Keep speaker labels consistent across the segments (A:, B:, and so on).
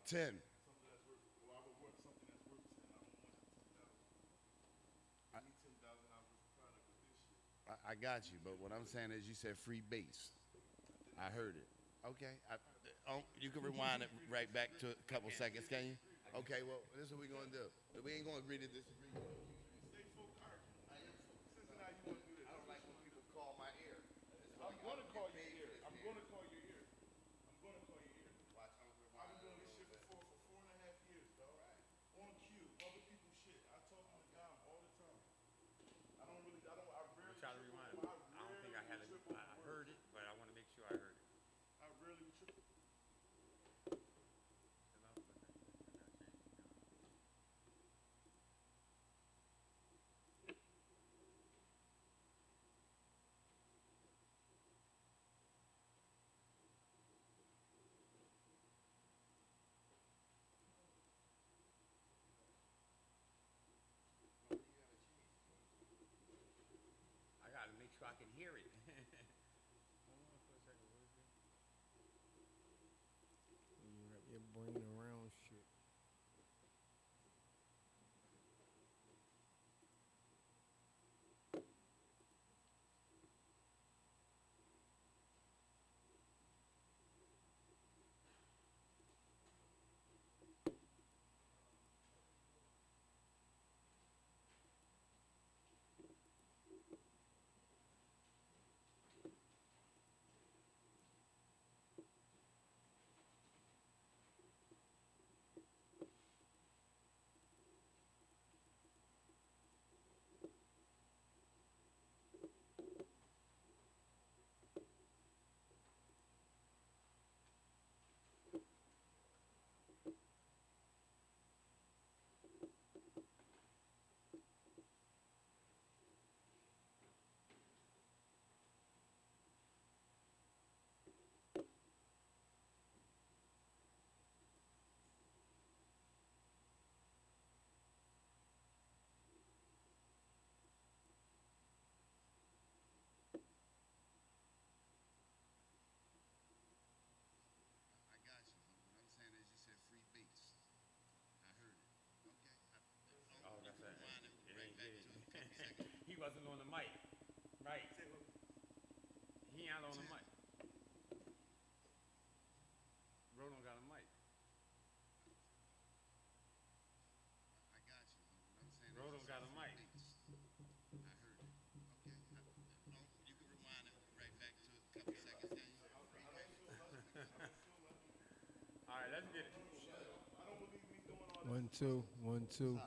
A: 10.
B: Something that's worth. Well, I would want something that's worth 10. I don't want 10,000. Give me $10,000 worth of product with this shit.
A: I got you, but what I'm saying is you said free base.
B: I did
A: I
B: not
A: heard
B: say
A: it. Okay. You can rewind it right back to a couple seconds, can you? Okay, well, this is what we're going to do. We ain't going to agree to disagree.
B: stay focused. All right, come on.
A: I am focused.
B: Since now you want to do this,
A: I
B: that's
A: don't
B: what
A: like
B: you
A: when
B: want to
A: people
B: do.
A: call my ear.
B: I'm going to call your
A: paid
B: ear.
A: for this
B: I'm
A: ear.
B: going to call your ear. I'm going to call your ear.
A: Watch, I'm gonna
B: I've been
A: rewind
B: doing
A: it a
B: this shit
A: little bit.
B: for 4.5 years, dog. On cue, other people's shit. I talk on the dime all the time. I rarely
C: Try to
B: trip
C: rewind
B: over.
C: it. I don't think I had it.
B: Trip over
C: I
B: words.
C: heard it, but I want to make sure I heard it.
B: I rarely trip.
C: I got to make sure I can hear it. Hold on for a second. What is it?
D: You wrap your brain around shit.
A: I got you, but what I'm saying is you said free base. I heard it. Okay.
C: Oh,
A: You
C: that's
A: can
C: right.
A: rewind it
C: It
A: right
C: ain't
A: back
C: get
A: to a couple
C: it.
A: seconds.
C: He wasn't on the mic. Right. He ain't on the mic. Roland got a mic.
A: I got you, but what I'm saying is
C: Roland
A: you
C: got
A: said
C: a
A: free
C: mic.
A: base. I heard it. Okay. You can rewind it right back to a couple seconds, can you?
C: All right, let's get it.
B: I don't believe me doing all that.
D: 1 2 1 2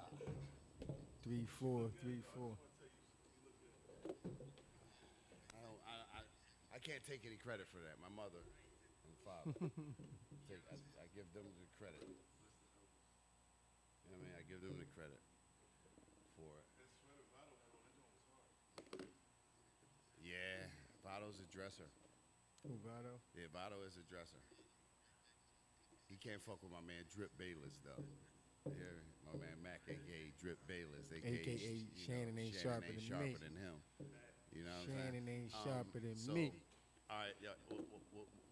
D: 3 4 3 4.
A: I don't. I can't take any credit for that. My mother and father. I give them the credit. You know what I mean? I give them the credit for it.
B: That sweater bottle that joint was hard.
A: Yeah, Votto's a dresser.
D: Who, Vado?
A: Yeah, Votto is a dresser. He can't fuck with my man Drip Bayless though. Yeah, my man Mac, aka Drip Bayless,
D: AKA
A: you know,
D: Shannon ain't sharper than me.
A: than him. You know what I'm saying?
D: Shannon ain't sharper than
A: so,
D: me.
A: All right, yeah,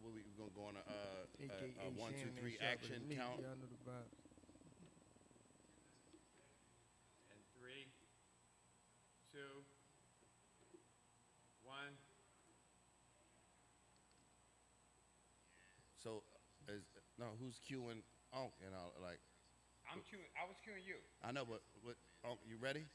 A: we gonna go on
D: AKA
A: a 1, 2,
D: Shannon
A: 3
D: ain't sharper
A: action
D: than me.
A: count.
D: Y'all know the vibes.
C: And 3, 2, 1.
A: So, who's queuing Unc and all like?
C: I'm queuing. I was queuing you.
A: I know, but Unc, you ready?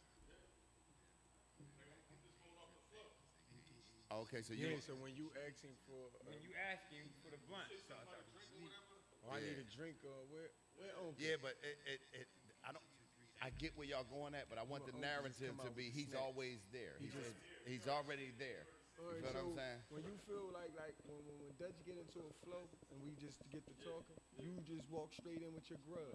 A: Okay, so you.
D: Yeah, so when you asking for,
C: When you asking for the blunt, so
D: oh, I need
A: Yeah.
D: a drink, where Uncle?
A: Yeah, but I don't. I get where y'all going at, but I want the
D: Uncle just
A: narrative
D: come
A: to
D: out
A: be
D: with
A: he's
D: snacks.
A: always there.
D: He just-
A: He's already there.
D: All
A: You
D: right,
A: feel what I'm
D: so
A: saying?
D: when you feel like when Dutch get into a flow and we just get to talking, you just walk straight in with your grub.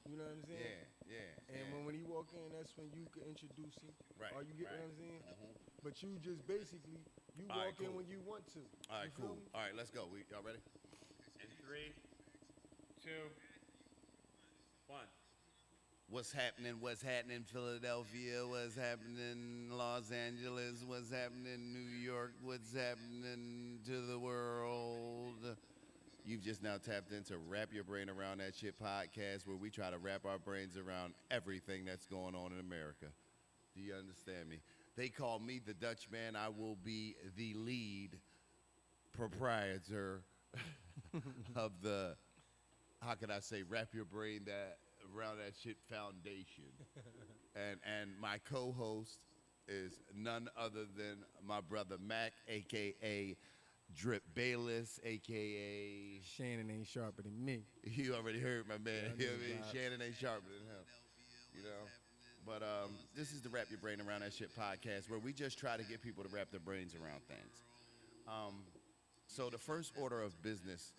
D: You know what I'm
A: Yeah,
D: saying?
A: yeah.
D: And
A: yeah.
D: when he walk in, that's when you can introduce him.
A: Right,
D: Or you get what
A: right.
D: I'm saying?
A: Mhm.
D: But you just basically you
A: All right,
D: walk in
A: cool.
D: when you want to.
A: All right,
D: You feel
A: cool.
D: me?
A: All right, let's go. Y'all ready?
C: and 3, 2, 1.
A: What's happening? What's happening in Philadelphia? What's happening in Los Angeles? What's happening in New York? What's happening to the world? You've just now tapped into Wrap Your Brain Around That Shit podcast, where we try to wrap our brains around everything that's going on in America. Do you understand me? They call me the Dutch man. I will be the lead proprietor of the, how can I say, Wrap Your Brain Around That Shit Foundation. And my co-host is none other than my brother Mac, a.k.a. Drip Bayless, a.k.a.
D: Shannon ain't sharper than me.
A: You already heard my man.
D: Yeah, I
A: You know
D: know
A: what I mean?
D: vibes.
A: Shannon ain't sharper than him. You know? But this is the Wrap Your Brain Around That Shit podcast, where we just try to get people to wrap their brains around things. So the first order of business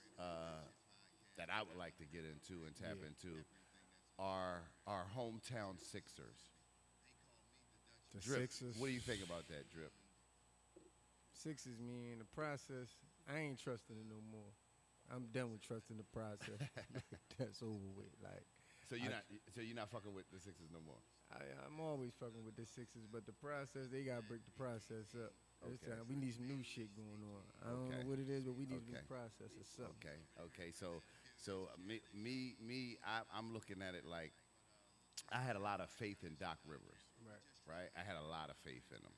A: that I would like to get into and tap into are our hometown Sixers.
D: The
A: Drip,
D: Sixers.
A: what do you think about that, Drip?
D: Sixers, me in the process, I ain't trusting it no more. I'm done with trusting the process. That's over with. Like,
A: So you're not fucking with the Sixers no more.
D: I'm always fucking with the Sixers, but the process, they gotta break the process up. This
A: Okay.
D: time, we need some new shit going on. I don't
A: Okay.
D: know what it is, but we need a
A: Okay.
D: new process or something.
A: Okay. So I'm looking at it like I had a lot of faith in Doc Rivers. Right? I had a lot of faith in him.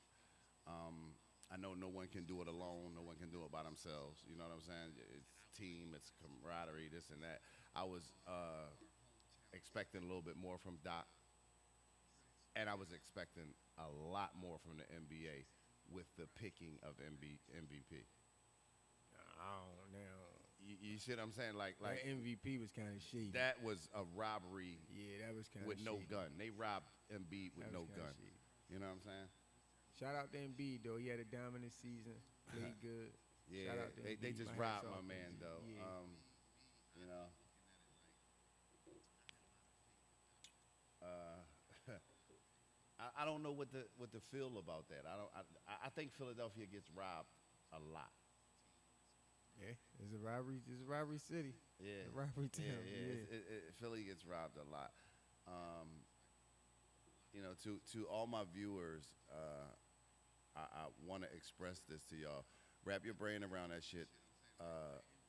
A: I know no one can do it alone. No one can do it by themselves. You know what I'm saying? It's team, it's camaraderie, this and that. I was expecting a little bit more from Doc, and I was expecting a lot more from the NBA with the picking of MVP.
D: Oh, now.
A: You see what I'm saying? Like
D: That MVP was kind of shady.
A: that was a robbery
D: Yeah, that was kind of
A: with no
D: shady.
A: gun. They robbed Embiid with
D: That
A: no
D: was kinda
A: gun.
D: shady.
A: You know what I'm saying?
D: Shout out to Embiid, though. He had a dominant season. Played good.
A: Yeah,
D: Shout out to
A: they
D: Embiid.
A: just
D: My
A: robbed
D: hats
A: my
D: off to
A: man
D: Embiid.
A: though.
D: Yeah.
A: You know. I don't know what to feel about that. I think Philadelphia gets robbed a lot.
D: Yeah, it's a robbery. It's a robbery city.
A: Yeah,
D: It's a robbery town.
A: yeah. Philly gets robbed a lot. You know, to all my viewers, I want to express this to y'all. Wrap your brain around that shit.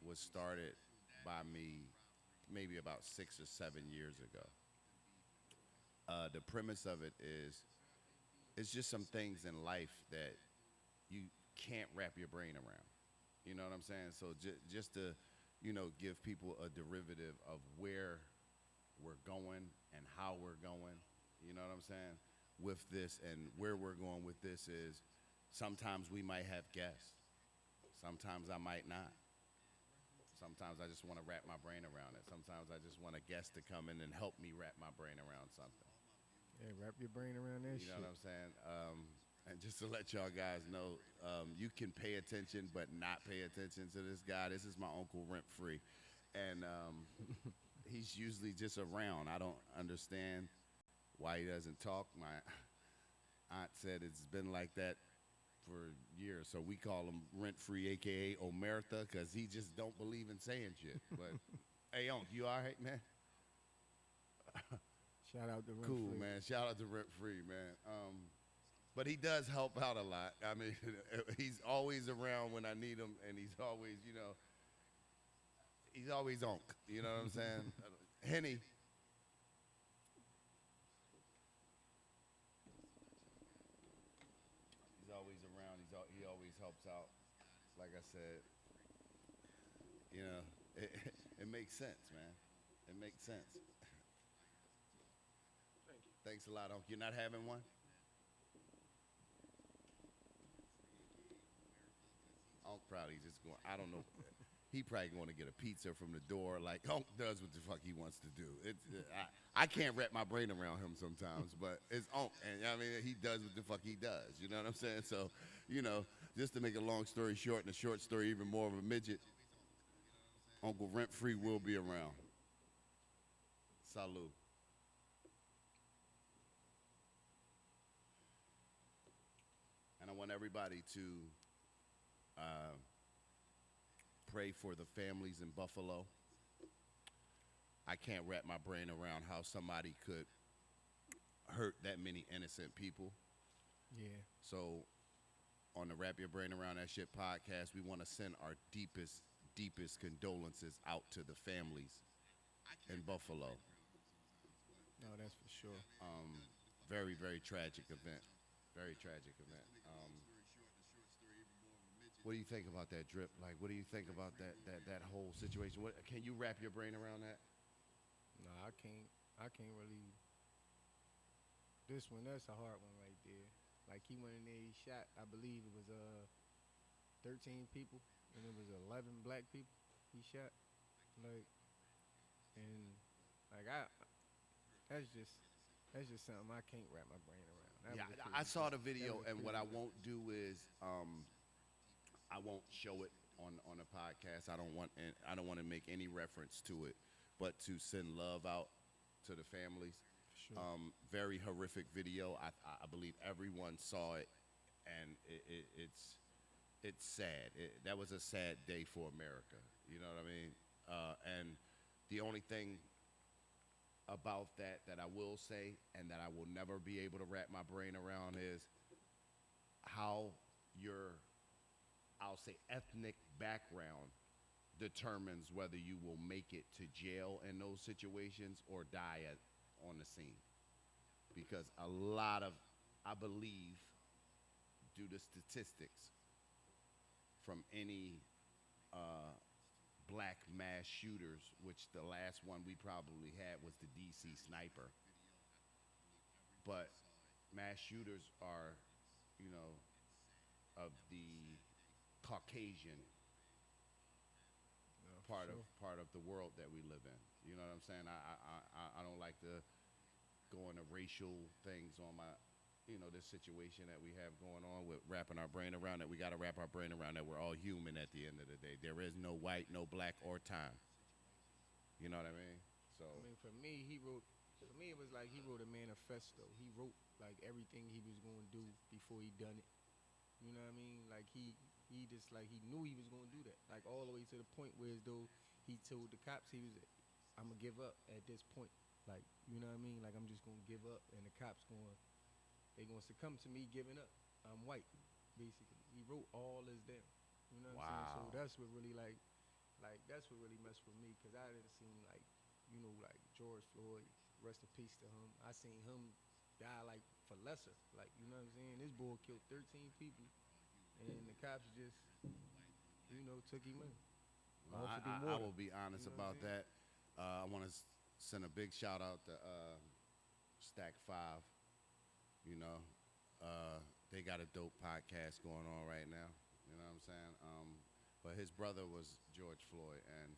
A: Was started by me maybe about 6 or 7 years ago. The premise of it is, it's just some things in life that you can't wrap your brain around. You know what I'm saying? So just to, you know, give people a derivative of where we're going and how we're going. You know what I'm saying? With this, and where we're going with this is, sometimes we might have guests. Sometimes I might not. Sometimes I just want to wrap my brain around it. Sometimes I just want a guest to come in and help me wrap my brain around something.
D: Yeah, wrap your brain around that
A: You
D: shit.
A: know what I'm saying? And just to let y'all guys know, you can pay attention but not pay attention to this guy. This is my uncle Rent Free. And he's usually just around. I don't understand why he doesn't talk. My aunt said it's been like that for years. So we call him Rent Free, a.k.a. Omerta, because he just don't believe in saying shit. But, hey, Unc, you all right, man?
D: Shout out to Rent
A: Cool,
D: Free.
A: man. Shout out to Rent Free, man. But he does help out a lot. I mean, he's always around when I need him, and he's always, you know, he's always Unc. You know what I'm saying? Henny. He's always around. He always helps out. Like I said, you know, it makes sense, man. It makes sense. Thanks a lot, Unc. You're not having one? Unc probably just going, I don't know. He probably going to get a pizza from the door. Like, Unc does what the fuck he wants to do. I can't wrap my brain around him sometimes, but it's Unc. And I mean, he does what the fuck he does. You know what I'm saying? So, you know, just to make a long story short and a short story even more of a midget, Uncle Rent Free will be around. Salud. And I want everybody to pray for the families in Buffalo. I can't wrap my brain around how somebody could hurt that many innocent people.
D: Yeah.
A: So on the Wrap Your Brain Around That Shit podcast, we want to send our deepest, deepest condolences out to the families in Buffalo.
D: No, that's for sure.
A: Very, very tragic event. Very tragic event. What do you think about that, Drip? Like, what do you think about that whole situation? What, can you wrap your brain around that?
D: No, I can't. I can't really. This one, that's a hard one right there. Like he went in there, he shot. I believe it was 13 people, and it was 11 black people. He shot. Like, and like that's just something I can't wrap my brain around. That
A: Yeah,
D: was a
A: I
D: crazy
A: saw the
D: thing. That
A: video,
D: was a
A: and what I
D: crazy
A: won't do is I won't show it on a podcast. I don't want to make any reference to it, but to send love out to the families.
D: Sure.
A: Very horrific video. I believe everyone saw it, and it's sad. That was a sad day for America. You know what I mean? And the only thing about that I will say, and that I will never be able to wrap my brain around, is how your, I'll say, ethnic background determines whether you will make it to jail in those situations or die on the scene. Because a lot of, I believe, due to statistics from any black mass shooters, which the last one we probably had was the DC sniper. But mass shooters are, you know, of the Caucasian part of the world that we live in. You know what I'm saying? I don't like to go into racial things on my, you know, this situation that we have going on with wrapping our brain around it. We got to wrap our brain around that we're all human at the end of the day. There is no white, no black, or time. You know what I mean? So
D: I mean, for me, it was like he wrote a manifesto. He wrote like everything he was going to do before he done it. You know what I mean? Like he just like he knew he was going to do that. Like all the way to the point where as though he told the cops I'm going to give up at this point. Like, you know what I mean? Like I'm just going to give up, and the cops they going to succumb to me giving up. I'm white, basically. He wrote all this down. You know what I'm saying? So that's what really that's what really messed with me, because I didn't see like, you know, like George Floyd, rest in peace to him. I seen him die like for lesser. Like, you know what I'm saying? This boy killed 13 people, and the cops just, you know, took him in.
A: I will be honest
D: You know
A: about that. I want to send a big shout out to Stack 5. You know, they got a dope podcast going on right now. You know what I'm saying? But his brother was George Floyd, and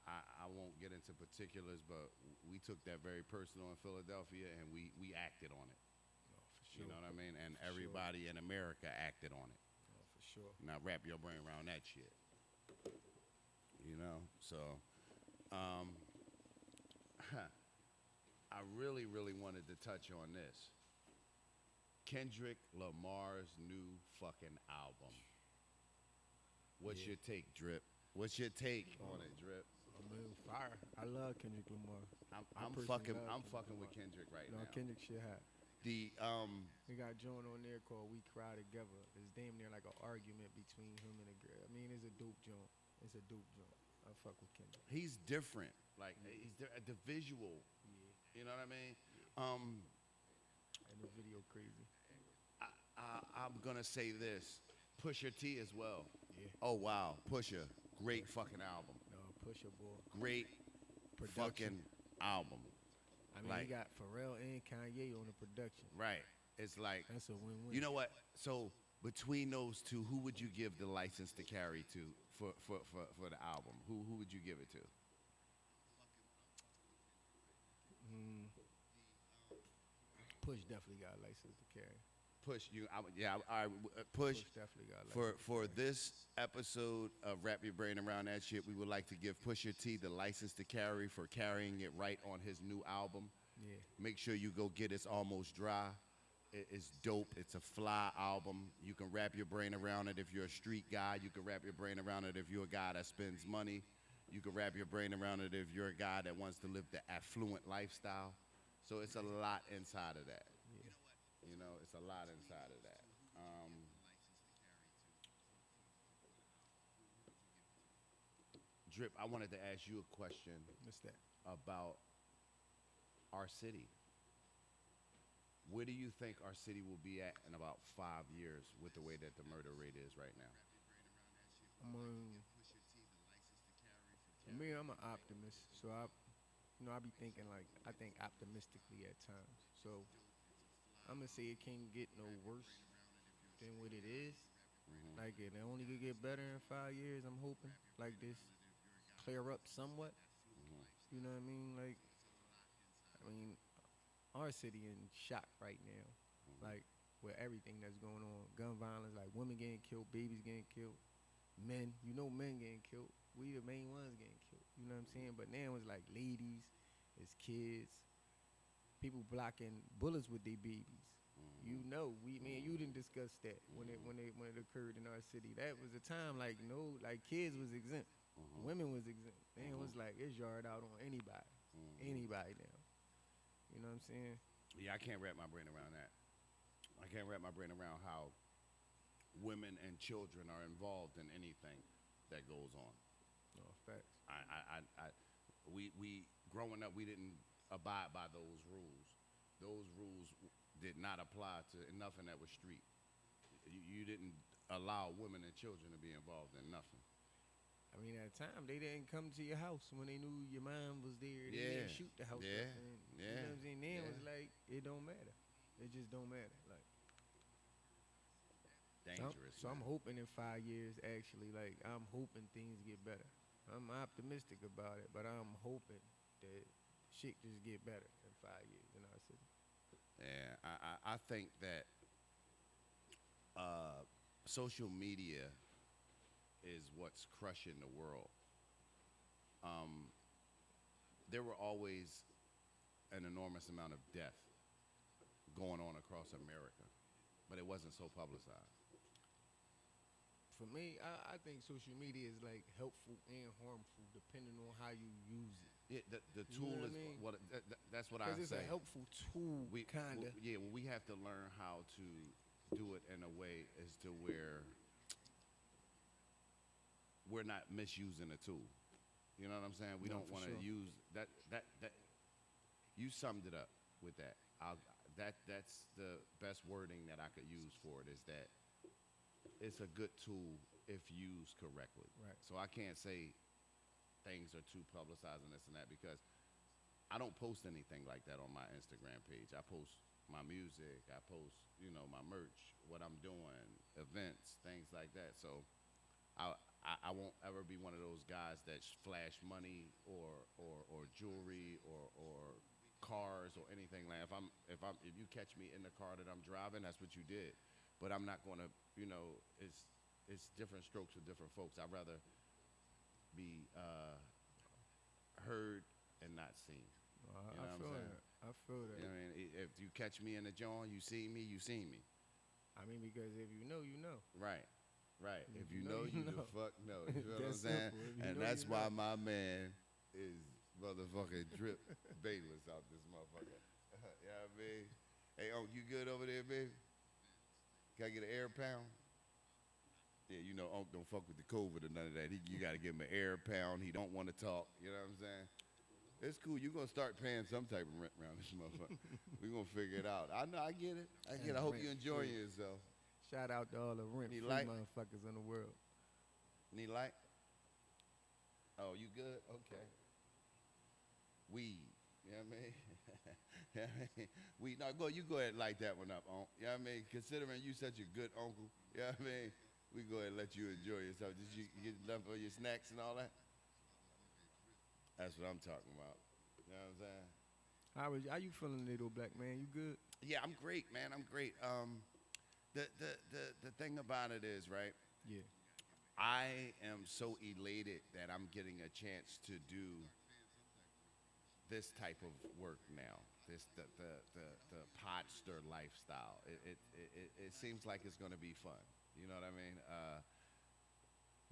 A: I won't get into particulars, but we took that very personal in Philadelphia, and we acted on it.
D: No, for sure.
A: You know what I mean? And
D: For
A: everybody in America acted on it.
D: No, for sure.
A: Now wrap your brain around that shit. You know, so I really, really wanted to touch on this. Kendrick Lamar's new fucking album. What's your take, Drip? What's your take on it, Drip?
D: I mean, fire. I love Kendrick Lamar.
A: I'm
D: personally love
A: fucking with
D: Lamar.
A: Kendrick right
D: No,
A: now.
D: Kendrick shit hot.
A: The
D: He got a joint on there called "We Cry Together." It's damn near like an argument between him and a girl. I mean, it's a dope joint. It's a dope joint. I fuck with Kendrick.
A: he's different. Like the visual.
D: Yeah.
A: You know what I mean?
D: And the video crazy.
A: I'm gonna say this. Pusha T as well.
D: Yeah.
A: Oh wow, Pusha, great fucking album.
D: No, Pusha boy.
A: Great
D: Production.
A: fucking album.
D: I mean,
A: Like-
D: he got Pharrell and Kanye on the production.
A: Right. It's like,
D: That's a win-win.
A: you know what? So between those two, who would you give the license to carry to for the album? Who would you give it to?
D: Push definitely got a license to carry.
A: Push you. Push.
D: Definitely got a license.
A: For this episode of Wrap Your Brain Around That Shit, we would like to give Pusha T the license to carry for carrying it right on his new album.
D: Yeah.
A: Make sure you go get It's Almost Dry. It's dope. It's a fly album. You can wrap your brain around it if you're a street guy. You can wrap your brain around it if you're a guy that spends money. You can wrap your brain around it if you're a guy that wants to live the affluent lifestyle. So it's a lot inside of that.
D: Yeah.
A: You know, it's a lot inside of that. Drip, I wanted to ask you a question
D: What's that?
A: about our city. Where do you think our city will be at in about 5 years with the way that the murder rate is right now?
D: For me, I'm an optimist, so I be thinking like I think optimistically at times. So I'm gonna say it can't get no worse than what it is. Like it only could get better in 5 years. I'm hoping like this clear up somewhat. You know what I mean? Like, I mean, our city in shock right now. Like with everything that's going on, gun violence, like women getting killed, babies getting killed, men. You know, men getting killed. We the main ones getting killed. You know what I'm saying? But now it's like ladies, it's kids, people blocking bullets with their babies. You know, me and you didn't discuss that when it occurred in our city. That was a time like no, like kids was exempt, women was exempt. Man, it was like it's yard out on anybody now. You know what I'm saying?
A: Yeah, I can't wrap my brain around that. I can't wrap my brain around how women and children are involved in anything that goes on.
D: No facts.
A: We growing up, we didn't abide by those rules. Those rules did not apply to nothing that was street. You didn't allow women and children to be involved in nothing.
D: I mean, at the time they didn't come to your house when they knew your mom was there. They
A: Yeah.
D: didn't shoot the house
A: Yeah.
D: up. And,
A: Yeah.
D: You know what I'm saying? Then it was
A: Yeah.
D: like it don't matter. It just don't matter. Like
A: Dangerous.
D: So I'm
A: man.
D: hoping in 5 years, actually, like I'm hoping things get better. I'm optimistic about it, but I'm hoping that shit just get better in 5 years in our city.
A: Yeah, I think that social media is what's crushing the world. There were always an enormous amount of death going on across America, but it wasn't so publicized.
D: For me, I think social media is like helpful and harmful depending on how you use it.
A: Yeah, the
D: You know
A: tool
D: what I
A: is
D: mean?
A: what that's what I
D: Because it's
A: say.
D: a helpful tool, kinda.
A: Yeah, well, we have to learn how to do it in a way as to where we're not misusing a tool. You know what I'm saying? We
D: No,
A: don't
D: for
A: want to
D: sure.
A: use that. You summed it up with that. That's the best wording that I could use for it. Is that it's a good tool if used correctly.
D: Right.
A: So I can't say things are too publicized and this and that because I don't post anything like that on my Instagram page. I post my music. I post, my merch, what I'm doing, events, things like that. So I won't ever be one of those guys that flash money or jewelry or cars or anything like. If you catch me in the car that I'm driving, that's what you did. But I'm not gonna, it's different strokes for different folks. I'd rather be heard and not seen. You know
D: I
A: what I'm
D: feel
A: saying?
D: that. I feel that.
A: You know what I mean? If you catch me in the joint, you see me, you seen me.
D: I mean, because if you know, you know.
A: Right. Right.
D: If
A: If
D: you
A: you
D: know,
A: know,
D: you
A: you the
D: know.
A: fuck know. You feel what I'm
D: That's
A: saying?
D: simple. If you
A: And
D: know,
A: that's
D: you
A: why
D: know.
A: my man is motherfucking Drip Bayless out this motherfucker. You know what I mean? Hey, you good over there, baby? Can I get an air pound? Yeah, Unc don't fuck with the COVID or none of that. You got to give him an air pound. He don't want to talk. You know what I'm saying? It's cool. You're going to start paying some type of rent around this motherfucker. We're going to figure it out. I know. I get it. I hope you enjoying yourself.
D: Shout out to all the rent-free
A: Need light?
D: motherfuckers in the world.
A: Need light? Oh, you good? Okay. Weed. You know what I mean? You know what I mean? Weed. No, you go ahead and light that one up, Unc. You know what I mean? Considering you such a good uncle, you know what I mean? We go ahead and let you enjoy yourself. Did you get done for your snacks and all that? That's what I'm talking about. You know what I'm saying?
D: How you feeling today, though, black man? You good?
A: Yeah, I'm great, man. I'm great. The thing about it is, right?
D: Yeah.
A: I am so elated that I'm getting a chance to do this type of work now. The podster lifestyle. It seems like it's going to be fun. You know what I mean?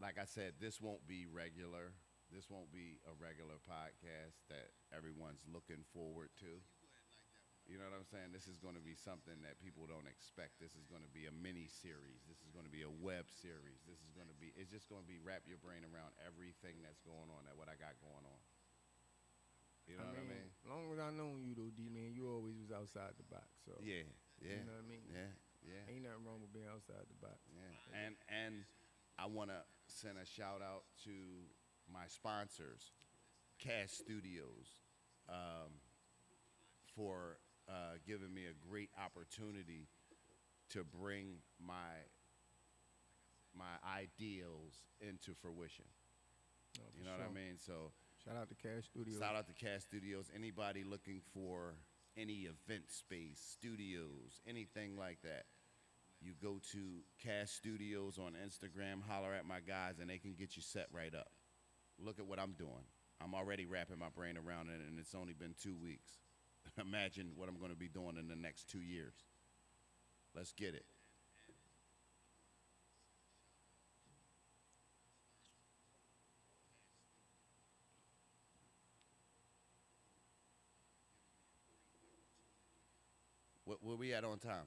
A: Like I said, this won't be regular. This won't be a regular podcast that everyone's looking forward to. You know what I'm saying? This is going to be something that people don't expect. This is going to be a mini series. This is going to be a web series. It's just going to be wrap your brain around everything that's going on You know what I mean?
D: As long as I known you though, D man, you always was outside the box. So
A: Yeah, yeah.
D: you know what I mean?
A: Yeah.
D: Ain't nothing wrong with being outside the box.
A: Yeah. And I want to send a shout out to my sponsors, Cash Studios, for giving me a great opportunity to bring my ideals into fruition.
D: No, for
A: You know what I
D: sure.
A: mean? So
D: Shout out to Cash Studios.
A: shout out to Cash Studios. Anybody looking for any event space, studios, anything like that, you go to Cash Studios on Instagram, holler at my guys, and they can get you set right up. Look at what I'm doing. I'm already wrapping my brain around it, and it's only been 2 weeks. Imagine what I'm going to be doing in the next 2 years. Let's get it. Where we at on time?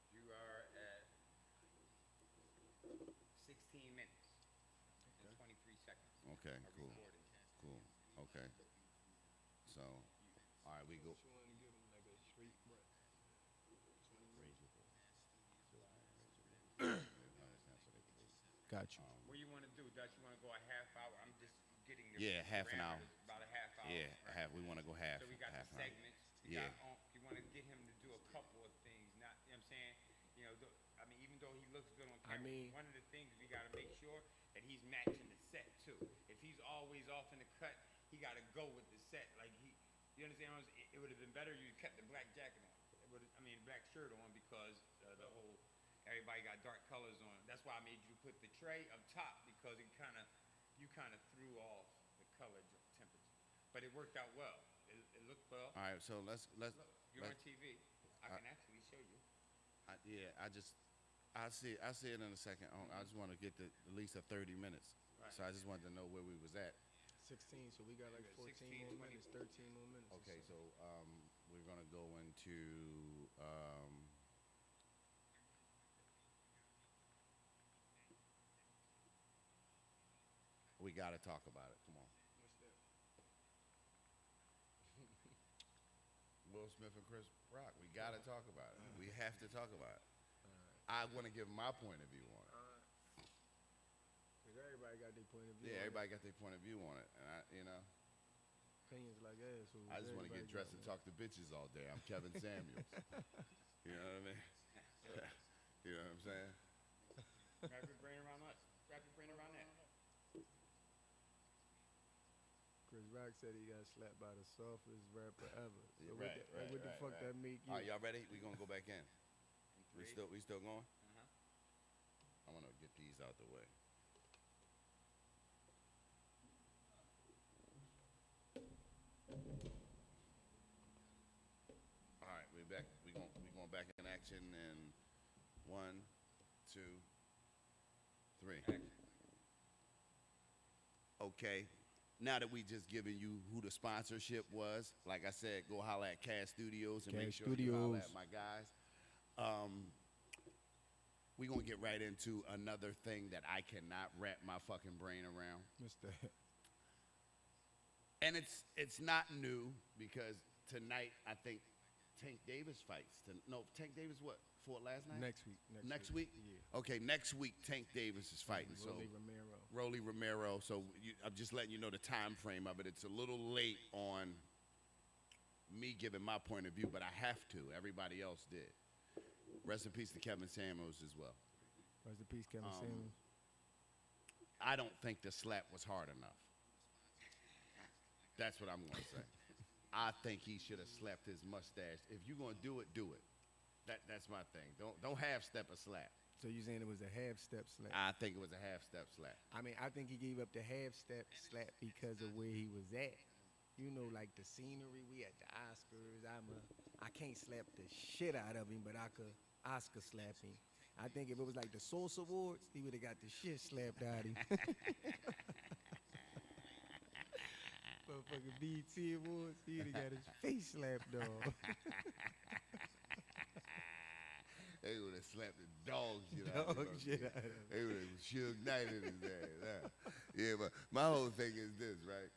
C: You are at 16 minutes and 23 seconds.
A: Okay,
C: of
A: cool.
C: recording.
A: Cool. Okay. So, all right, we go.
D: You want to give him like a straight breath. Got you.
C: What do you want to do, Dutch? You want to go a half hour? I'm just getting the
A: Yeah, half an hour.
C: parameters, about a half hour.
A: Yeah,
C: right?
A: we want to go half.
C: So we got
A: half
C: the
A: an hour.
C: segments.
A: Yeah.
C: You want to get him to do a couple of things. Not, you know what I'm saying? You know, I mean, even though he looks good on
D: I
C: camera,
D: mean-
C: one of the things we got to make sure that he's matching the set too. If he's always off in the cut, he got to go with the set. Like you understand? It would have been better you kept the black jacket on. Black shirt on because the whole everybody got dark colors on. That's why I made you put the tray up top because you kind of threw off the color temperature. But it worked out well. It looked well.
A: All right, so let's.
C: Look, you're on
A: let's
C: TV. I can actually show you.
A: I see it in a second. I just want to get at least a 30 minutes.
C: Right.
A: So I just wanted to know where we was at.
D: 16, so we got like
C: We got
D: 14
C: 16,
D: more minutes, 13 more minutes. or
A: Okay,
D: so.
A: so we're gonna go into we gotta talk about it. Come on.
D: What's that?
A: Will Smith and Chris Rock. We gotta talk about it. We have to talk about it. I want to give my point of view on it.
D: Because everybody got their point of view.
A: Yeah,
D: on
A: everybody got their point of view on it, and
D: opinions like assholes.
A: I just want to get
D: Everybody
A: dressed
D: got
A: and talk to bitches all day. I'm Kevin Samuels. You know what I mean? You know what I'm saying?
C: Wrap your brain around us. Wrap your brain around that.
D: Chris Rock said he got slapped by the softest rapper ever. So
A: Yeah,
D: what the fuck that make you?
A: All right, y'all ready? We gonna go back in. We still going?
C: Uh-huh.
A: I want to get these out the way. All right, we back. We going back in action in 1, 2, 3. Okay. Now that we just given you who the sponsorship was, like I said, go holler at Cash Studios and make
D: Cash
A: sure you holler
D: Studios.
A: at my guys. We're going to get right into another thing that I cannot wrap my fucking brain around.
D: Mr.
A: And it's not new because tonight I think Tank Davis fights. Tank Davis fought last night?
D: Next week.
A: Next week?
D: Yeah.
A: Okay, next week Tank Davis is fighting.
D: Rolly Romero.
A: Rolly Romero. So I'm just letting you know the time frame of it. It's a little late on me giving my point of view, but I have to. Everybody else did. Rest in peace to Kevin Samuels as well.
D: Rest in peace, Kevin Samuels.
A: I don't think the slap was hard enough. That's what I'm going to say. I think he should have slapped his mustache. If you're going to do it, do it. That's my thing. Don't half-step a slap.
D: So you saying it was a half-step slap?
A: I think it was a half-step slap.
D: I mean, I think he gave up the half-step slap because of where he was at. You know, like the scenery. We at the Oscars. I can't slap the shit out of him, but I could Oscar slap him. I think if it was like the Source Awards, he would have got the shit slapped out of him. Motherfucking BET Awards, he would have got his face slapped off.
A: They would have slapped the dog shit out of
D: Dog
A: him.
D: shit out of him.
A: They would have Suge Knight in his ass. Yeah, but my whole thing is this, right?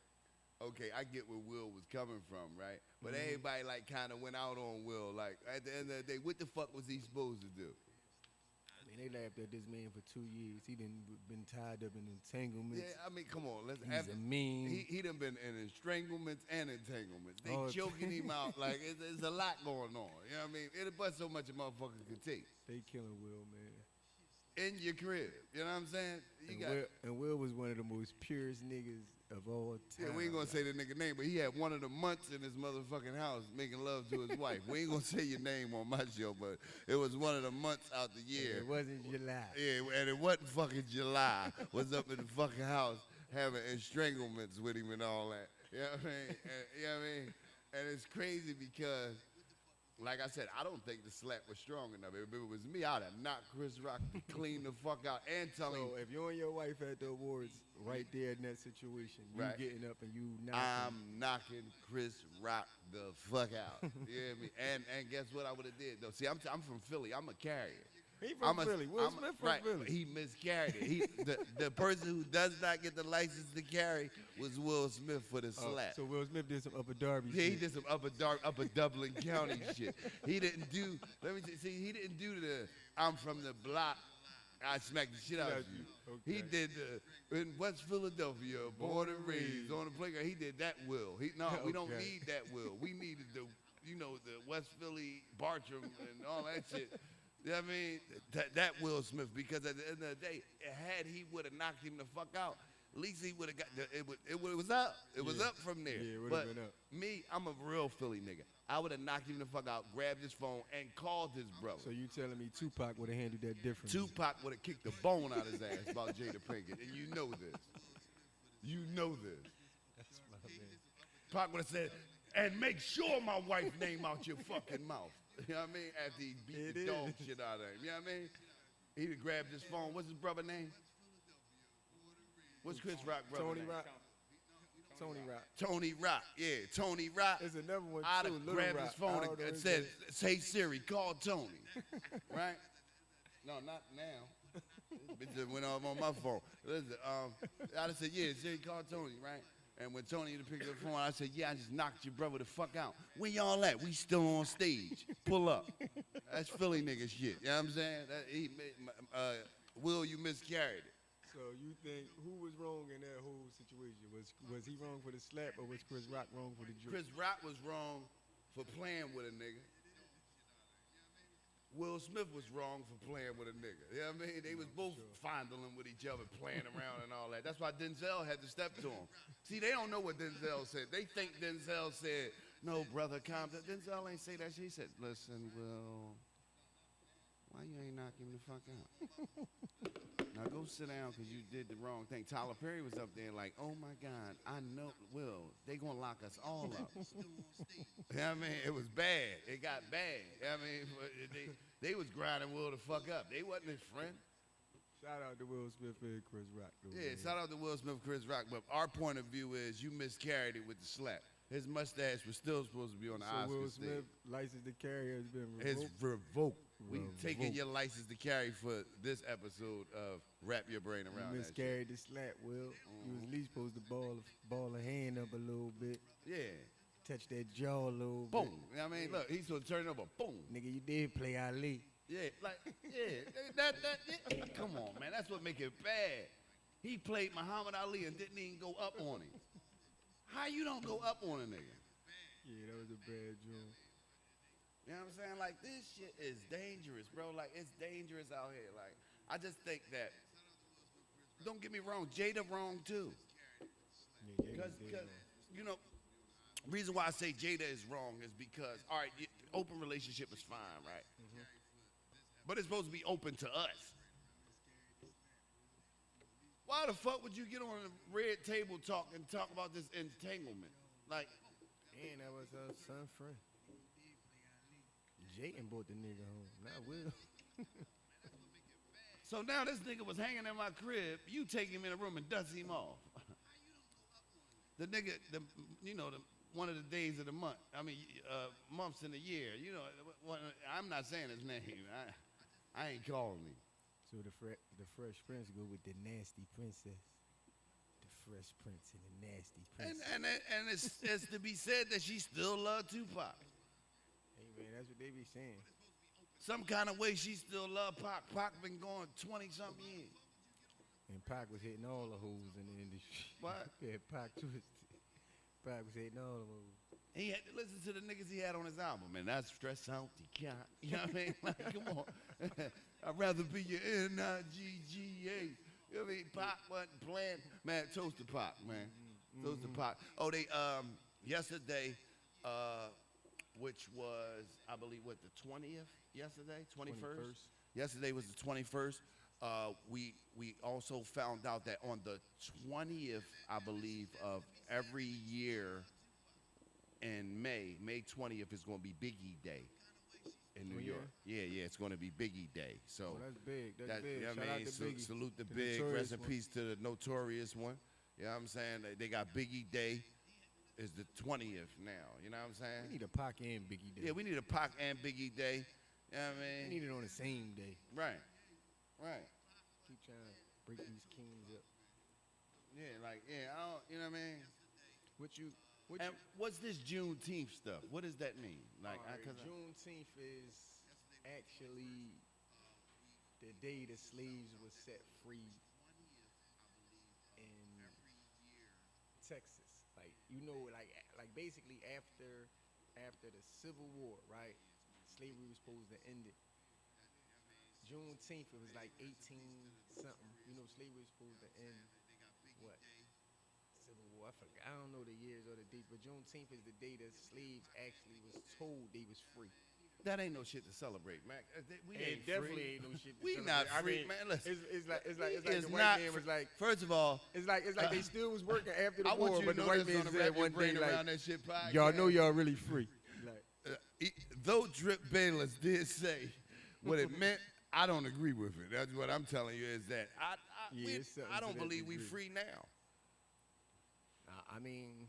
A: okay, I get where Will was coming from, right? But everybody like kind of went out on Will. Like at the end of the day, what the fuck was he supposed to do?
D: I mean, they laughed at this man for 2 years. He done been tied up in entanglements.
A: Yeah, I mean, come on.
D: He's a mean.
A: He done been in stranglements and entanglements. They
D: Oh,
A: choking him out like it's a lot going on. You know what I mean? It but so much a motherfucker could take
D: They killing Will, man.
A: in your crib. You know what I'm saying?
D: Will was one of the most purest niggas of all time.
A: Yeah, we ain't gonna say the nigga name, but he had one of the months in his motherfucking house making love to his wife. We ain't gonna say your name on my show, but it was one of the months out the year.
D: It wasn't July.
A: Yeah, and it wasn't fucking July. Was up in the fucking house having stranglements with him and all that. You know what I mean? You know what I mean? And it's crazy because, like I said, I don't think the slap was strong enough. If it was me, I'd have knocked Chris Rock clean the fuck out and tell him.
D: So if you and your wife at the awards, right there in that situation, you
A: Right.
D: getting up and you knocking.
A: I'm knocking Chris Rock the fuck out. You hear me? And guess what I would have did though? See, I'm from Philly. I'm a carrier.
D: He from Philly. Will Smith from
A: right,
D: Philly.
A: He miscarried it. The person who does not get the license to carry was Will Smith for the slap.
D: So Will Smith did some Upper Darby
A: Yeah,
D: shit.
A: he did some upper Dublin County shit. He didn't do. Let me see. He didn't do the. I'm from the block. I smacked the shit out of you. He
D: Okay.
A: did the in West Philadelphia, born and raised on the playground. He did that Will. We don't
D: Okay.
A: need that Will. We needed the West Philly Bartram and all that shit. You know what I mean? That Will Smith, because at the end of the day, had he would have knocked him the fuck out, at least he would have got it was up. It was
D: Yeah.
A: up from there.
D: Yeah, it would've
A: But
D: been up.
A: me, I'm a real Philly nigga. I would have knocked him the fuck out, grabbed his phone, and called his brother.
D: So you telling me Tupac would have handled that differently?
A: Tupac would have kicked the bone out of his ass about Jada Pinkett, and you know this. You know this.
D: That's my man.
A: Pac would have said, and make sure my wife's name out your fucking mouth. You know what I mean? After he beat
D: It
A: the dog
D: is.
A: shit out of him. You know what I mean? He'd have grabbed his phone. What's his brother name? What's Chris Rock brother
D: Tony
A: name?
D: Rock. Tony Rock.
A: Tony Rock. Yeah, Tony Rock.
D: There's another one
A: I'd
D: too.
A: have
D: Little
A: grabbed
D: Rock.
A: his phone
D: I don't know
A: and
D: his
A: said,
D: name.
A: "Say Siri, call Tony." Right? No, not now. This bitch just went off on my phone. Listen, I'd have said, "Yeah, Siri, call Tony." Right? And when Tony picked up the phone, I said, "Yeah, I just knocked your brother the fuck out. Where y'all at? We still on stage. Pull up." That's Philly nigga shit. You know what I'm saying? Will, you miscarried it.
D: So you think who was wrong in that whole situation? Was he wrong for the slap or was Chris Rock wrong for the joke?
A: Chris Rock was wrong for playing with a nigga. Will Smith was wrong for playing with a nigga. You know what I mean? They was both fondling with each other, playing around and all that. That's why Denzel had to step to him. See, they don't know what Denzel said. They think Denzel said, "No, brother, calm down." Denzel ain't say that shit. He said, "Listen, Will, why you ain't knock him the fuck out? Now go sit down because you did the wrong thing." Tyler Perry was up there like, "Oh my God, I know, Will, they gonna lock us all up." You know what I mean? It was bad. It got bad. You know what I mean? But they was grinding Will the fuck up. They wasn't his friend.
D: Shout out to Will Smith and Chris Rock. Though,
A: Yeah,
D: man.
A: shout out to Will Smith, Chris Rock. But our point of view is you miscarried it with the slap. His mustache was still supposed to be on the
D: So
A: Oscar
D: Will
A: stage.
D: Smith license to carry has been
A: It's
D: revoked.
A: revoked. We taking
D: Revoked.
A: your license to carry for this episode of Wrap Your Brain Around
D: You
A: That Shit.
D: miscarried the slap, Will. You was at least supposed to ball a hand up a little bit,
A: Yeah.
D: touch that jaw a little
A: Boom.
D: bit.
A: You know what I mean? Look, he's supposed to turn it over. Boom.
D: Nigga, you did play Ali.
A: Yeah, like, yeah. Yeah. Come on, man. That's what make it bad. He played Muhammad Ali and didn't even go up on him. How you don't go up on a nigga?
D: Yeah, that was a bad joint.
A: You know what I'm saying? Like, this shit is dangerous, bro. Like, it's dangerous out here. Like, I just think that, don't get me wrong, Jada wrong too.
D: Yeah, Jada
A: Because,
D: did wrong.
A: you know, reason why I say Jada is wrong is because, all right, open relationship is fine, right? But it's supposed to be open to us. Why the fuck would you get on a red table talk and talk about this entanglement? Like,
D: And that was her son friend. Jayden brought the nigga home, not Will.
A: so now this nigga was hanging in my crib. You take him in a room and dust him off. The nigga, one of the days of the month. I mean, months in the year. You know, I'm not saying his name. I ain't calling him.
D: So the Fresh Prince go with the nasty princess. The Fresh Prince and the nasty princess.
A: and it's to be said that she still loved Tupac.
D: Hey man, that's what they be saying.
A: Some kind of way she still loved Pac. Pac been going 20-something years.
D: And Pac was hitting all the hoes in the industry.
A: What?
D: Yeah, Pac twisted. Pac was hitting all the hoes.
A: He had to listen to the niggas he had on his album, man. That's stress out the cat. You know what I mean? Like, come on. I'd rather be your N-I-G-G-A. You know what I mean? Pac wasn't playing. Man, toast to Pac, man. Toast to Pac. Oh, they, yesterday, which was, I believe, what, the 20th yesterday? 21st? Yesterday was the 21st. We also found out that on the 20th, I believe, of every year in May 20th is going to be Biggie Day in New York. Yeah, it's going to be Biggie Day. So
D: Oh, that's big. That's big.
A: you know
D: Shout
A: what I
D: out
A: mean?
D: to Biggie.
A: Salute the
D: The
A: Big.
D: Notorious
A: Rest in
D: one.
A: peace to the Notorious one. You know what I'm saying? They got Biggie Day is the 20th now. You know what I'm saying?
D: We need a Pac and Biggie Day.
A: Yeah, we need a Pac and Biggie Day. You know what I
D: We
A: mean?
D: need it on the same day.
A: Right.
D: Keep trying to break these kings up.
A: Yeah, like, yeah, I don't, you know what I mean?
D: What
A: And what's this Juneteenth stuff? What does that mean? Like,
D: All right,
A: 'cause
D: Juneteenth is actually the day the slaves were set free in Texas. Like like basically after the Civil War, right? Slavery was supposed to end it. Juneteenth, it was like 18 something. You know, slavery was supposed to end what? Civil War. I forgot. I don't know the years or the dates, but Juneteenth is the day the slaves actually was told they was free.
A: that ain't no shit to celebrate, man. We ain't
D: It definitely
A: free.
D: ain't no shit. to
A: We
D: celebrate.
A: not
D: I
A: free,
D: mean,
A: man. Listen,
D: It's like
A: it's
D: the
A: not
D: white man was like.
A: First of all,
D: It's like they still was working after the
A: I want
D: war,
A: you
D: but
A: to
D: the
A: know
D: white
A: this
D: man
A: on the
D: said
A: rap your
D: one
A: brain
D: day like,
A: around that shit podcast.
D: y'all know y'all really free. Like,
A: Though Drip Bayless did say what it meant, I don't agree with it. That's what I'm telling you is that
D: Yeah, it's something
A: I
D: to
A: don't
D: that
A: believe we
D: degree.
A: free now.
D: I mean,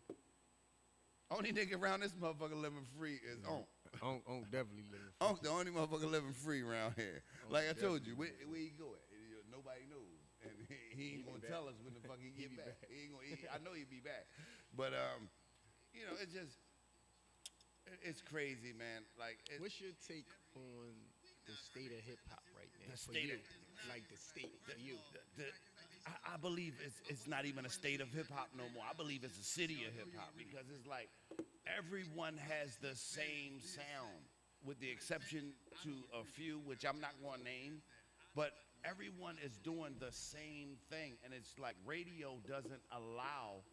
A: Only nigga around this motherfucker living free is Onk.
D: Onk definitely living.
A: Onk the only motherfucker living free around here. Like I told you,
D: definitely
A: where he go at? Nobody knows. And he ain't gonna
D: be
A: tell
D: back.
A: us when the fuck he get
D: be
A: back.
D: back.
A: He ain't gonna, I know he'll be back. But it's just it's crazy, man. Like
D: What's your take on the state of hip hop right now?
A: The
D: for
A: state
D: you?
A: of-
D: Like the state for you.
A: I believe it's not even a state of hip hop no more. I believe it's a city of hip hop because it's like everyone has the same sound, with the exception to a few, which I'm not going to name, but everyone is doing the same thing, and it's like radio doesn't allow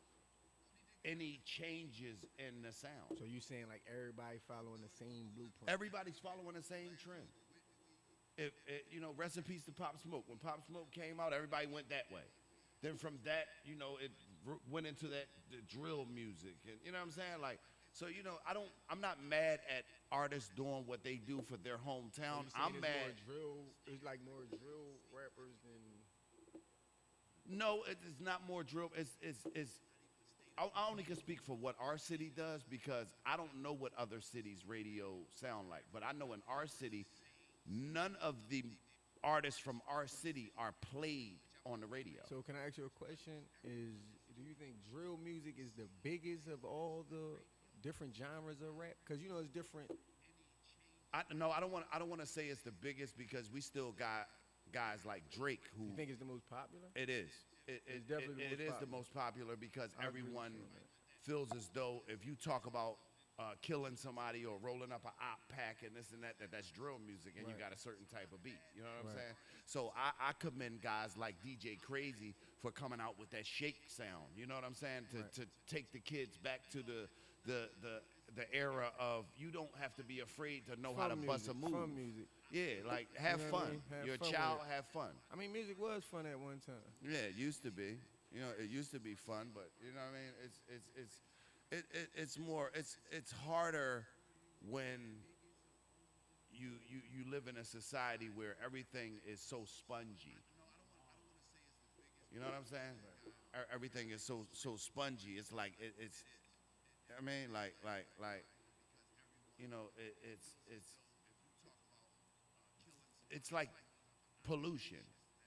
A: any changes in the sound.
D: So you saying like everybody following the same blueprint?
A: Everybody's following the same trend. Rest in peace to Pop Smoke. When Pop Smoke came out, everybody went that way. Then from that, it went into the drill music, and you know what I'm saying? Like, so I'm not mad at artists doing what they do for their hometown.
D: So you saying
A: I'm mad.
D: It's like more drill rappers than.
A: No, it's not more drill. I only can speak for what our city does because I don't know what other cities' radio sound like. But I know in our city, none of the artists from our city are played on the radio.
D: So can I ask you a question? Do you think drill music is the biggest of all the different genres of rap? Because it's different.
A: I don't want to say it's the biggest because we still got guys like Drake who.
D: You think it's the most popular?
A: It is.
D: It's definitely
A: It is the most popular because
D: I agree with
A: everyone
D: you on that.
A: feels as though if you talk about killing somebody or rolling up an op pack and this and that's drill music and you
D: Right.
A: got a certain type of beat. You know what I'm
D: Right.
A: saying? So I commend guys like DJ Crazy for coming out with that shake sound. You know what I'm saying? To take the kids back to the era of you don't have to be afraid to know how to
D: Fun
A: bust a
D: music,
A: move.
D: fun music.
A: Yeah, like have
D: know what I
A: fun.
D: mean? Have
A: Your
D: fun with
A: child
D: it.
A: have fun.
D: I mean, music was fun at one time.
A: Yeah, it used to be. It used to be fun, but you know what I mean. It's more. It's harder when you live in a society where everything is so spongy. You know what I'm saying? Everything is so spongy. It's like it's. I mean, it's like pollution.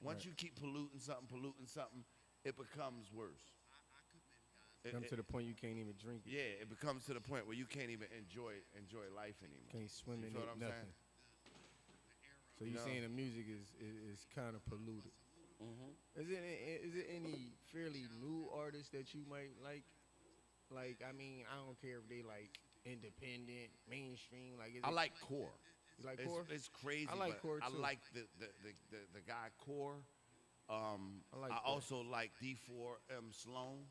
A: Once
D: Right.
A: you keep polluting something, it becomes worse.
D: Come to the point you can't even drink it.
A: yeah, it becomes to the point where you can't even enjoy life anymore.
D: Can't swim
A: You
D: in
A: feel
D: it,
A: what I'm
D: nothing.
A: saying?
D: So
A: You
D: you
A: know?
D: saying the music is kind of polluted.
A: Mm-hmm.
D: Is it any fairly new artists that you might like? Like, I mean, I don't care if they like independent, mainstream. Like, is
A: I
D: it,
A: like Core.
D: you like Core?
A: It's crazy.
D: I like
A: but
D: Core,
A: I
D: too.
A: like the guy Core.
D: I like
A: I
D: Core.
A: also like D4M Sloan.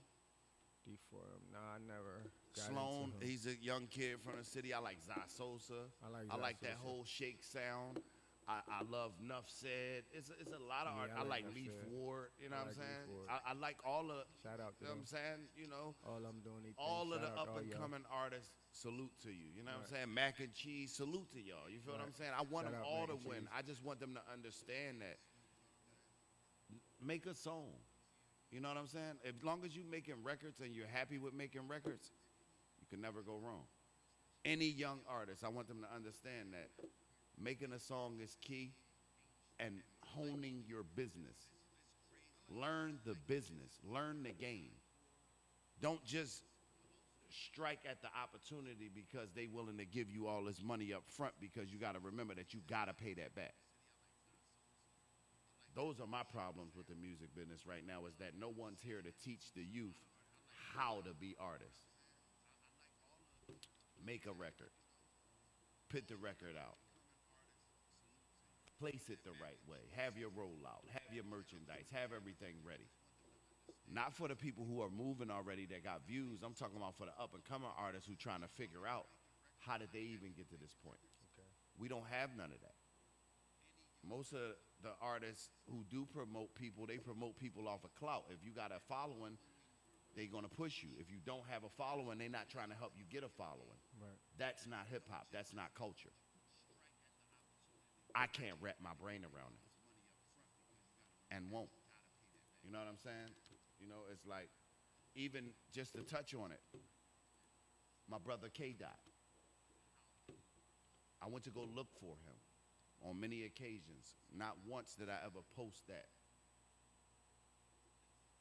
D: D4M. Nah, I never got
A: Sloan,
D: into him.
A: he's a young kid from the city. I like Zai Sosa.
D: I like
A: that
D: Sosa.
A: whole shake sound. I love Nuff Said. It's a lot of art.
D: Yeah,
A: I like
D: Nuff
A: Leaf
D: Said.
A: Ward. You know
D: I
A: what I'm
D: like Leaf
A: saying?
D: Ward.
A: I like all of.
D: Shout out to
A: You know what
D: them.
A: I'm saying? You know,
D: All I'm doing they
A: all of the
D: Shout out to
A: up
D: all
A: and
D: y'all.
A: coming artists. Salute to you. You know what I'm
D: Right.
A: saying? Mac and Cheese. Salute to y'all. You feel what
D: Right.
A: I'm saying? I want
D: Shout
A: them
D: out
A: all
D: Mac
A: to
D: and
A: win.
D: Cheese.
A: I just want them to understand that. Make a song. You know what I'm saying? As long as you're making records and you're happy with making records, you can never go wrong. Any young artist, I want them to understand that making a song is key and honing your business. Learn the business, learn the game. Don't just strike at the opportunity because they willing to give you all this money up front, because you got to remember that you got to pay that back. Those are my problems with the music business right now, is that no one's here to teach the youth how to be artists. Make a record. Put the record out. Place it the right way. Have your rollout. Have your merchandise. Have everything ready. Not for the people who are moving already that got views. I'm talking about for the up and coming artists who trying to figure out how did they even get to this point.
D: Okay.
A: We don't have none of that. Most of the artists who do promote people, they promote people off of clout. If you got a following, they're gonna push you. If you don't have a following, they're not trying to help you get a following.
D: Right.
A: That's not hip hop. That's not culture. I can't wrap my brain around it, and won't. You know what I'm saying? You know, it's like, even just to touch on it, my brother K Dot. I went to go look for him on many occasions. Not once did I ever post that.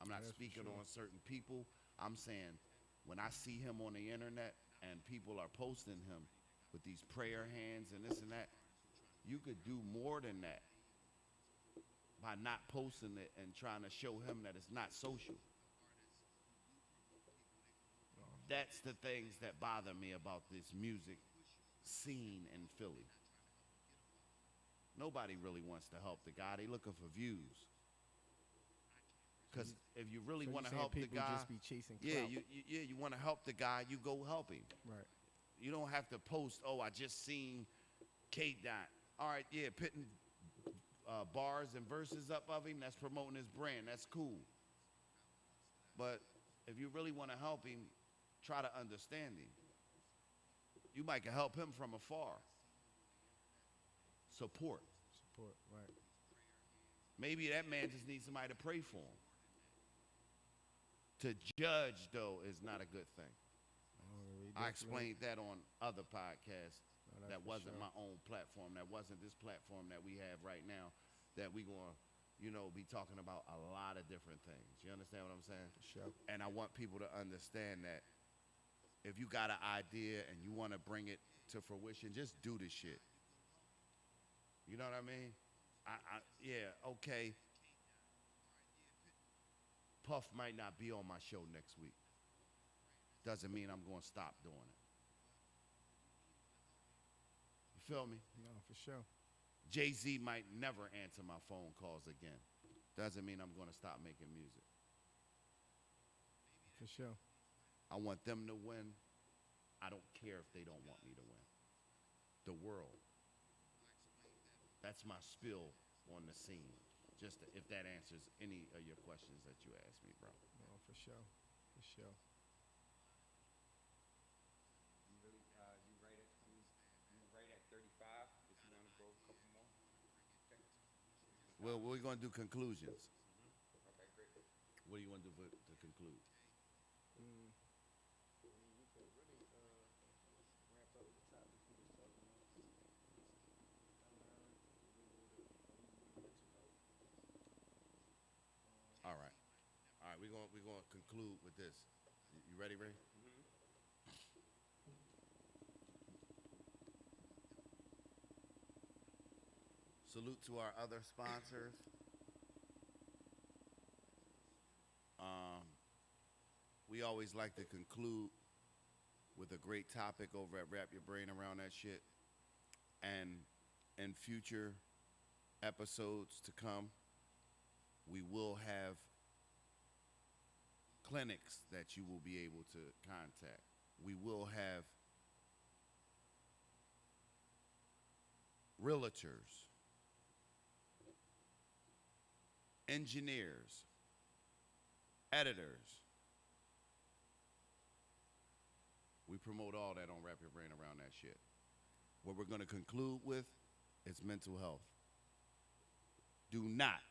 A: I'm not
D: That's for
A: speaking
D: sure.
A: on certain people. I'm saying when I see him on the internet and people are posting him with these prayer hands and this and that, you could do more than that by not posting it and trying to show him that it's not social. That's the things that bother me about this music scene in Philly. Nobody really wants to help the guy. They looking for views. Because if you really
D: So
A: want
D: you
A: to
D: saying
A: help the
D: people
A: guy,
D: just be chasing
A: yeah,
D: clout.
A: you want to help the guy, you go help him.
D: Right.
A: You don't have to post, oh, I just seen K Dot. All right, yeah, putting bars and verses up of him, that's promoting his brand. That's cool. But if you really want to help him, try to understand him. You might can help him from afar. Support.
D: Support. Right.
A: Maybe that man just needs somebody to pray for him. To judge, though, is not a good thing. I explained that on other podcasts.
D: No, that's
A: That
D: for
A: wasn't
D: sure.
A: my own platform. That wasn't this platform that we have right now, that we gonna, be talking about a lot of different things. You understand what I'm saying?
D: For sure.
A: And I want people to understand that if you got an idea and you want to bring it to fruition, just do the shit. You know what I mean? Yeah, okay. Puff might not be on my show next week. Doesn't mean I'm going to stop doing it. You feel me?
D: No, for sure.
A: Jay-Z might never answer my phone calls again. Doesn't mean I'm going to stop making music.
D: For sure.
A: I want them to win. I don't care if they don't want me to win. The world. That's my spill on the scene. Just if that answers any of your questions that you asked me, bro.
D: No, for sure. For sure.
C: You really, you right at 20, you right at 35. If you want to go a couple more. Okay.
A: Well, we're going to do conclusions.
C: Okay, great.
A: What do you want to do to conclude?
D: Mm. I mean, you could really ramp up the topic you was talking about.
A: All right. All right, we're going to conclude with this. You ready, Ray? Salute to our other sponsors. We always like to conclude with a great topic over at Wrap Your Brain Around That Shit. And in future episodes to come, we will have clinics that you will be able to contact. We will have realtors, engineers, editors. We promote all that on Wrap Your Brain Around That Shit. What we're going to conclude with is mental health. Do not,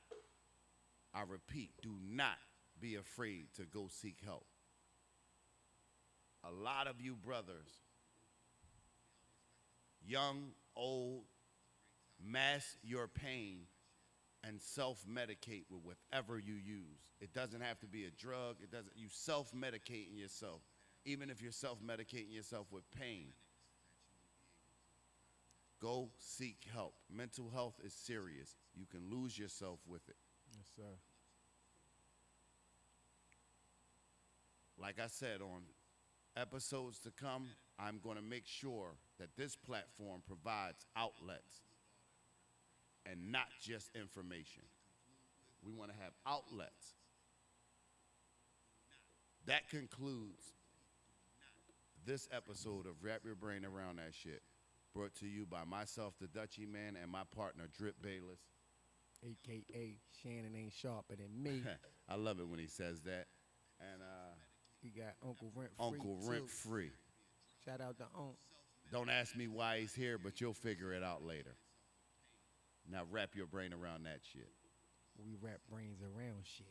A: I repeat, do not be afraid to go seek help. A lot of you brothers, young, old, mask your pain and self-medicate with whatever you use. It doesn't have to be a drug. You self-medicating yourself. Even if you're self-medicating yourself with pain, go seek help. Mental health is serious. You can lose yourself with it.
D: Yes, sir.
A: Like I said, on episodes to come, I'm going to make sure that this platform provides outlets and not just information. We want to have outlets. That concludes this episode of Wrap Your Brain Around That Shit, brought to you by myself, the Dutchie Man, and my partner, Drip Bayless.
D: AKA Shannon ain't sharper than me.
A: I love it when he says that. And
D: We got Uncle Rent Free.
A: Uncle
D: too.
A: Rent Free.
D: Shout out to Unc.
A: Don't ask me why he's here, but you'll figure it out later. Now wrap your brain around that shit.
D: We wrap brains around shit.